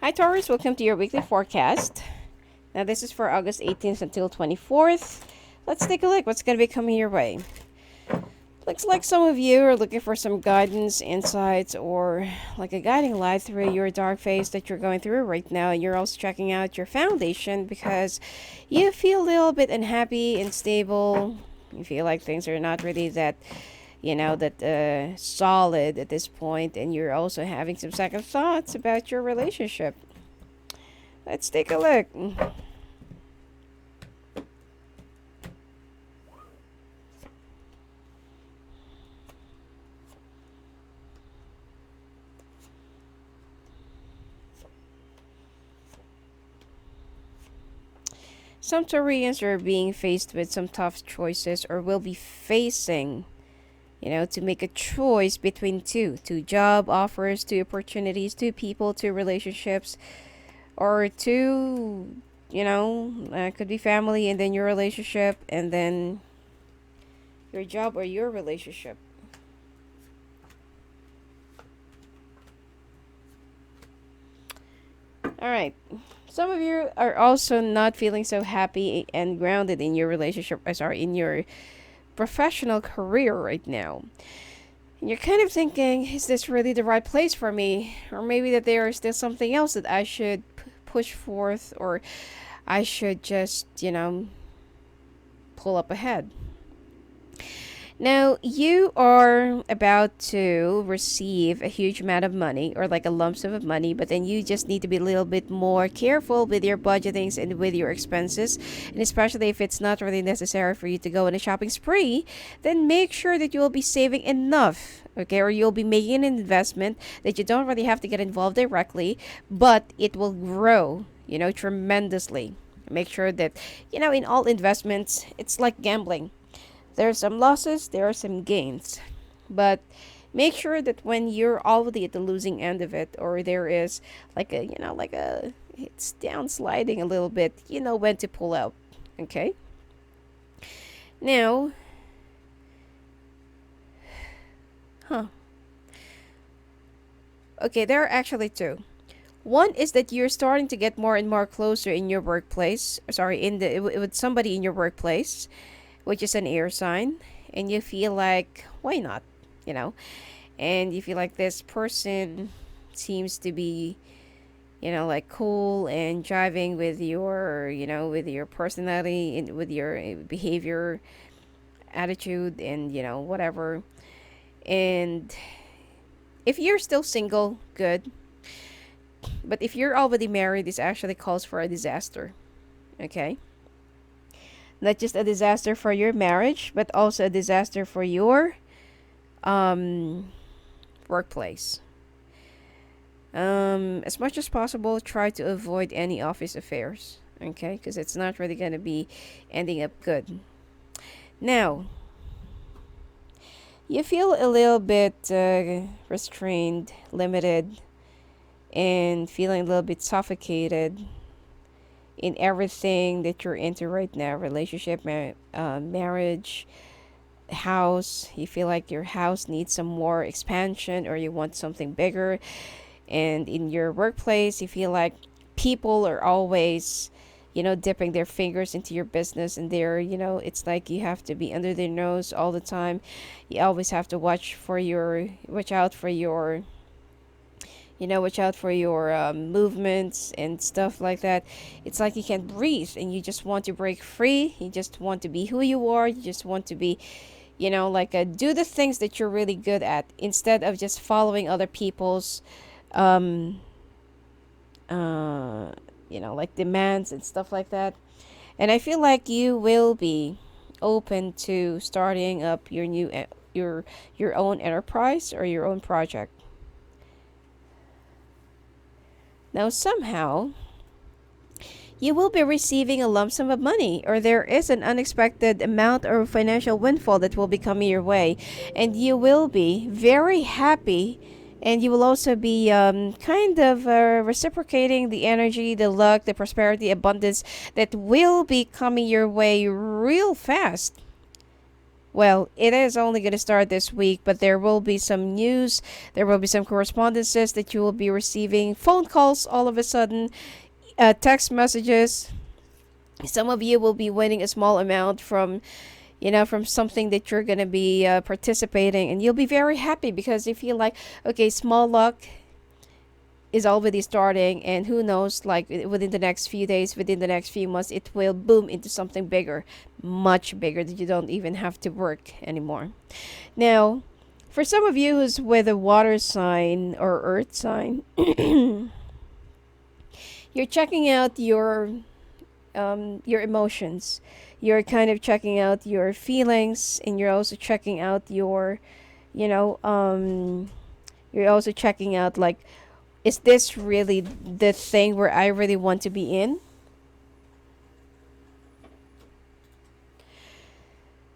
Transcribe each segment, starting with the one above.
Hi Taurus, welcome to your weekly forecast. Now this is for August 18th until 24th. Let's take a look what's going to be coming your way. Looks like some of you are looking for some guidance, insights, or like a guiding light through your dark phase that you're going through right now. You're also checking out your foundation because you feel a little bit unhappy, unstable. You feel like things are not really that solid at this point, and you're also having some second thoughts about your relationship. Let's take a look. Some Taurians are being faced with some tough choices or will be facing, to make a choice between two job offers, two opportunities, two people, two relationships, or two, could be family and then your relationship and then your job or your relationship. All right. Some of you are also not feeling so happy and grounded in your relationship, in your professional career right now. And you're kind of thinking, is this really the right place for me? Or maybe that there is still something else that I should push forth, or I should just, pull up ahead. Now, you are about to receive a huge amount of money or like a lump sum of money, but then you just need to be a little bit more careful with your budgetings and with your expenses. And especially if it's not really necessary for you to go on a shopping spree, then make sure that you'll be saving enough, okay? Or you'll be making an investment that you don't really have to get involved directly, but it will grow, tremendously. Make sure that, in all investments, it's like gambling. There are some losses, there are some gains. But make sure that when you're already at the losing end of it, or there is it's down sliding a little bit, you know when to pull out. Okay? Now, Okay, there are actually two. One is that you're starting to get more and more closer in your workplace. Sorry, with somebody in your workplace, which is an air sign, and you feel like, why not, and you feel like this person seems to be, like cool and driving with your personality and with your behavior, attitude, and whatever. And if you're still single, good. But if you're already married, this actually calls for a disaster. Okay? Not just a disaster for your marriage, but also a disaster for your workplace. As much as possible, try to avoid any office affairs, okay? Because it's not really going to be ending up good. Now, you feel a little bit restrained, limited, and feeling a little bit suffocated in everything that you're into right now, relationship, marriage, house. You feel like your house needs some more expansion, or you want something bigger. And in your workplace, you feel like people are always dipping their fingers into your business, and they're it's like you have to be under their nose all the time. You always have to watch out for your movements and stuff like that. It's like you can't breathe and you just want to break free. You just want to be who you are. You just want to be, do the things that you're really good at instead of just following other people's, demands and stuff like that. And I feel like you will be open to starting up your own enterprise or your own project. Now, somehow, you will be receiving a lump sum of money, or there is an unexpected amount or financial windfall that will be coming your way, and you will be very happy, and you will also be reciprocating the energy, the luck, the prosperity, abundance that will be coming your way real fast. Well, it is only going to start this week, but there will be some news, there will be some correspondences that you will be receiving, phone calls all of a sudden, text messages. Some of you will be winning a small amount from, from something that you're going to be participating, and you'll be very happy because you feel like, okay, small luck is already starting, and who knows, like within the next few days, within the next few months, it will boom into something bigger, much bigger, that you don't even have to work anymore. Now, for some of you who's with a water sign or earth sign, you're checking out your emotions. You're kind of checking out your feelings, and you're also checking out your, you know, you're also checking out, like, is this really the thing where I really want to be in?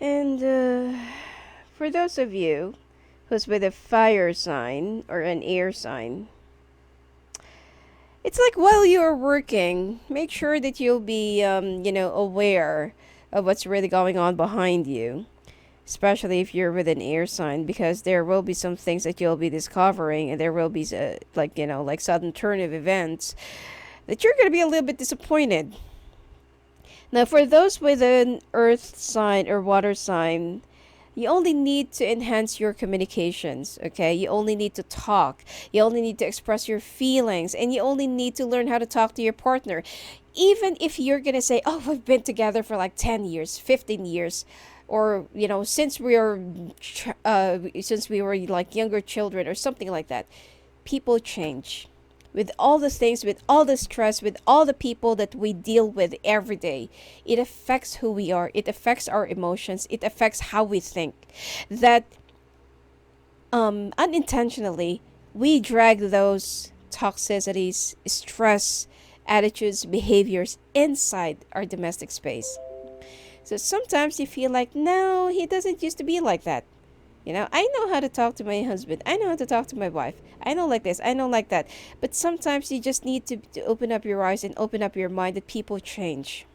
And for those of you who's with a fire sign or an air sign, it's like while you're working, make sure that you'll be, aware of what's really going on behind you, especially if you're with an air sign, because there will be some things that you'll be discovering, and there will be, like sudden turn of events that you're going to be a little bit disappointed. Now, for those with an earth sign or water sign, you only need to enhance your communications, okay? You only need to talk. You only need to express your feelings, and you only need to learn how to talk to your partner. Even if you're going to say, oh, we've been together for like 10 years, 15 years, or, since since we were like younger children or something like that. People change. With all the things, with all the stress, with all the people that we deal with every day, it affects who we are. It affects our emotions. It affects how we think. That unintentionally, we drag those toxicities, stress, attitudes, behaviors inside our domestic space. So sometimes you feel like, no, he doesn't used to be like that. I know how to talk to my husband. I know how to talk to my wife. I know like this. I know like that. But sometimes you just need to open up your eyes and open up your mind that people change.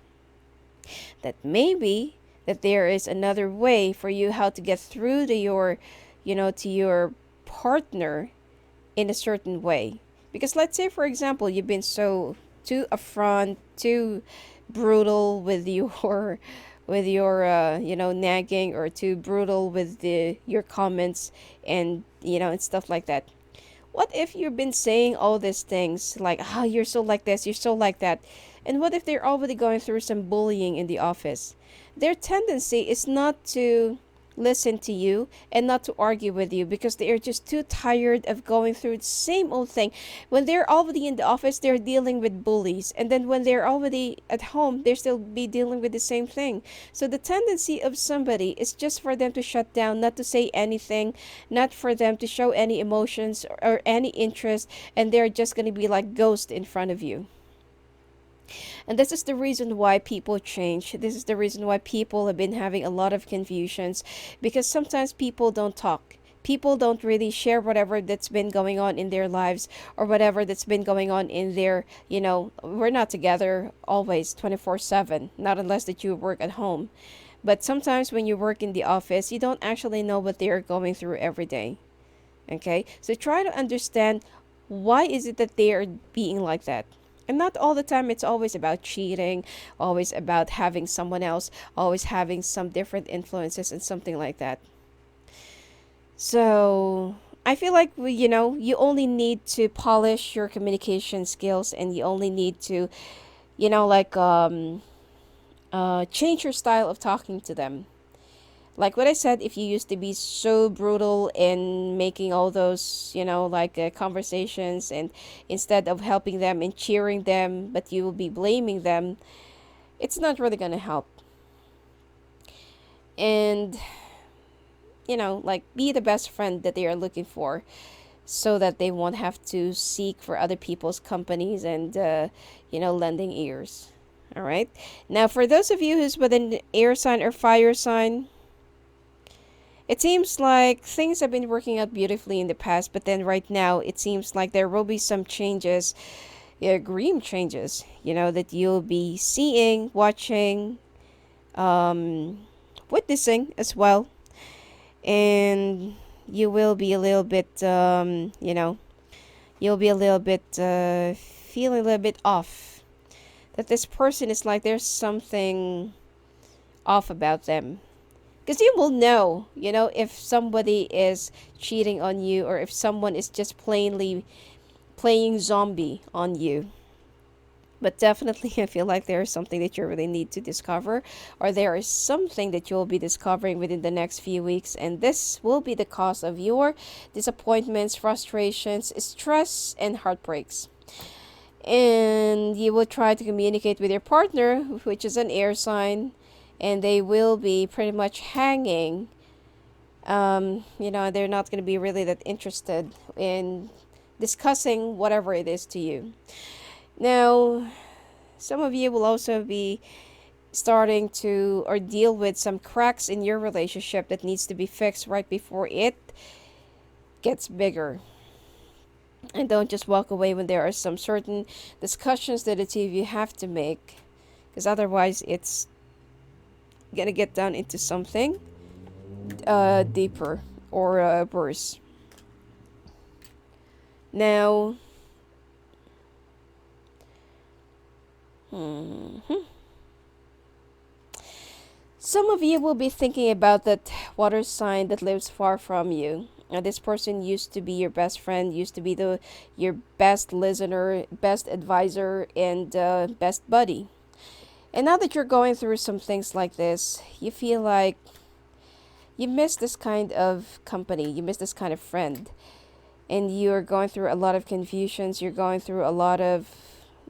That maybe that there is another way for you how to get through to your partner in a certain way. Because let's say, for example, you've been so too upfront, too brutal with your nagging, or too brutal with your comments, and stuff like that. What if you've been saying all these things like, you're so like this, you're so like that, and what if they're already going through some bullying in the office? Their tendency is not to listen to you and not to argue with you, because they are just too tired of going through the same old thing. When they're already in the office, they're dealing with bullies, and then when they're already at home, they're still be dealing with the same thing. So the tendency of somebody is just for them to shut down, not to say anything, not for them to show any emotions or any interest, and they're just going to be like ghosts in front of you. And this is the reason why people change. This is the reason why people have been having a lot of confusions, because sometimes people don't talk. People don't really share whatever that's been going on in their lives, or whatever that's been going on in their, we're not together always 24/7, not unless that you work at home. But sometimes when you work in the office, you don't actually know what they are going through every day. Okay? So try to understand, why is it that they are being like that? And not all the time it's always about cheating, always about having someone else, always having some different influences and something like that. So I feel like you only need to polish your communication skills, and you only need to, change your style of talking to them. Like what I said, if you used to be so brutal in making all those, conversations, and instead of helping them and cheering them, but you will be blaming them, it's not really going to help. And, be the best friend that they are looking for, so that they won't have to seek for other people's companies and, lending ears. All right. Now, for those of you who's with an air sign or fire sign, it seems like things have been working out beautifully in the past, but then right now it seems like there will be some changes, grim changes, that you'll be seeing, watching, witnessing as well. And you will be a little bit, you'll be a little bit, feeling a little bit off. That this person is like, there's something off about them. Because you will know, if somebody is cheating on you, or if someone is just plainly playing zombie on you. But definitely, I feel like there is something that you really need to discover, or there is something that you'll be discovering within the next few weeks, and this will be the cause of your disappointments, frustrations, stress, and heartbreaks. And you will try to communicate with your partner, which is an air sign, and they will be pretty much hanging. They're not going to be really that interested in discussing whatever it is to you. Now, some of you will also be starting to or deal with some cracks in your relationship that needs to be fixed right before it gets bigger. And don't just walk away when there are some certain discussions that the two of you have to make, because otherwise it's gonna get down into something deeper or worse. Now, some of you will be thinking about that water sign that lives far from you. This person used to be your best friend, used to be your best listener, best advisor, and best buddy. And now that you're going through some things like this, you feel like you miss this kind of company, you miss this kind of friend. And you're going through a lot of confusions, you're going through a lot of,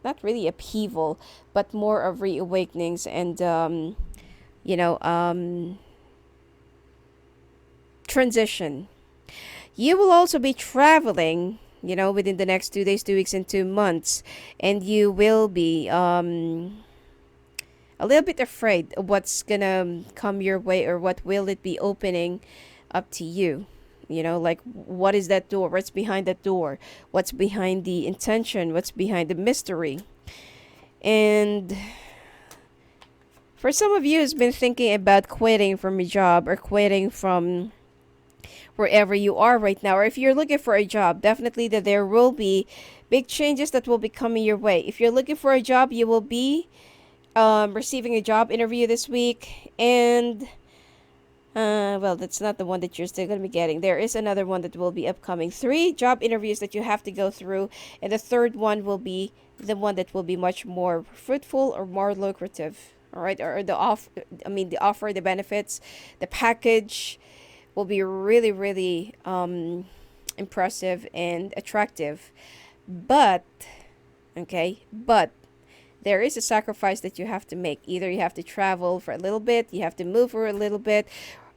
not really upheaval, but more of reawakenings and, transition. You will also be traveling, within the next 2 days, 2 weeks, and 2 months. And you will be a little bit afraid of what's gonna come your way, or what will it be opening up to you. Like, what is that door? What's behind that door? What's behind the intention? What's behind the mystery? And for some of you who's been thinking about quitting from a job, or quitting from wherever you are right now, or if you're looking for a job, definitely that there will be big changes that will be coming your way. If you're looking for a job, you will be receiving a job interview this week. And well, that's not the one that you're still going to be getting. There is another one that will be upcoming. 3 job interviews that you have to go through, and the third one will be the one that will be much more fruitful or more lucrative. All right, or the offer, the benefits, the package will be really, really impressive and attractive. But there is a sacrifice that you have to make. Either you have to travel for a little bit, you have to move for a little bit,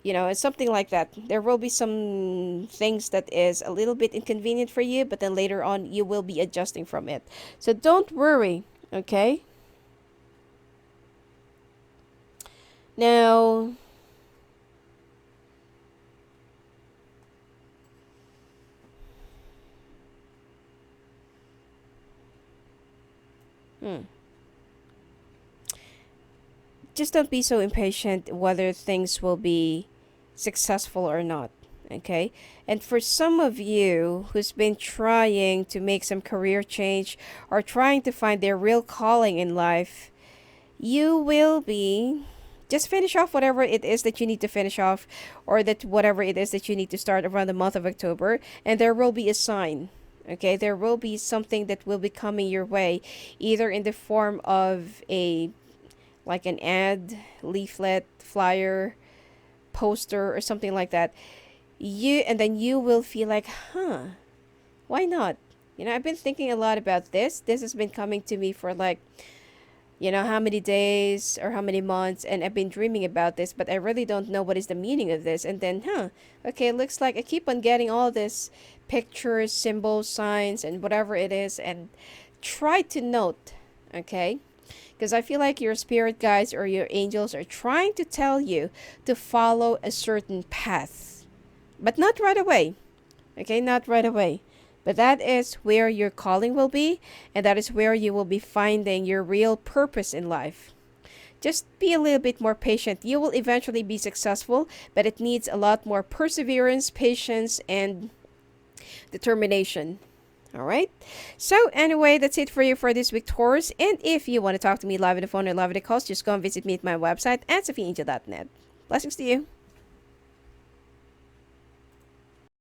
it's something like that. There will be some things that is a little bit inconvenient for you, but then later on you will be adjusting from it. So don't worry, okay? Now, just don't be so impatient whether things will be successful or not, okay? And for some of you who's been trying to make some career change, or trying to find their real calling in life, you will be just finish off whatever it is that you need to finish off, or that whatever it is that you need to start around the month of October, and there will be a sign. Okay, there will be something that will be coming your way, either in the form of like an ad, leaflet, flyer, poster, or something like that. And then you will feel like, why not? I've been thinking a lot about this. This has been coming to me for like, how many days or how many months, and I've been dreaming about this, but I really don't know what is the meaning of this. And then, okay, it looks like I keep on getting all this pictures, symbols, signs, and whatever it is, and try to note, okay? Because I feel like your spirit guides or your angels are trying to tell you to follow a certain path, but not right away, okay? Not right away. But that is where your calling will be, and that is where you will be finding your real purpose in life. Just be a little bit more patient. You will eventually be successful, but it needs a lot more perseverance, patience, and determination. All right. So anyway, that's it for you for this week, Taurus. And if you want to talk to me live on the phone or live on the calls, just go and visit me at my website at sophiaangel.net. Blessings to you.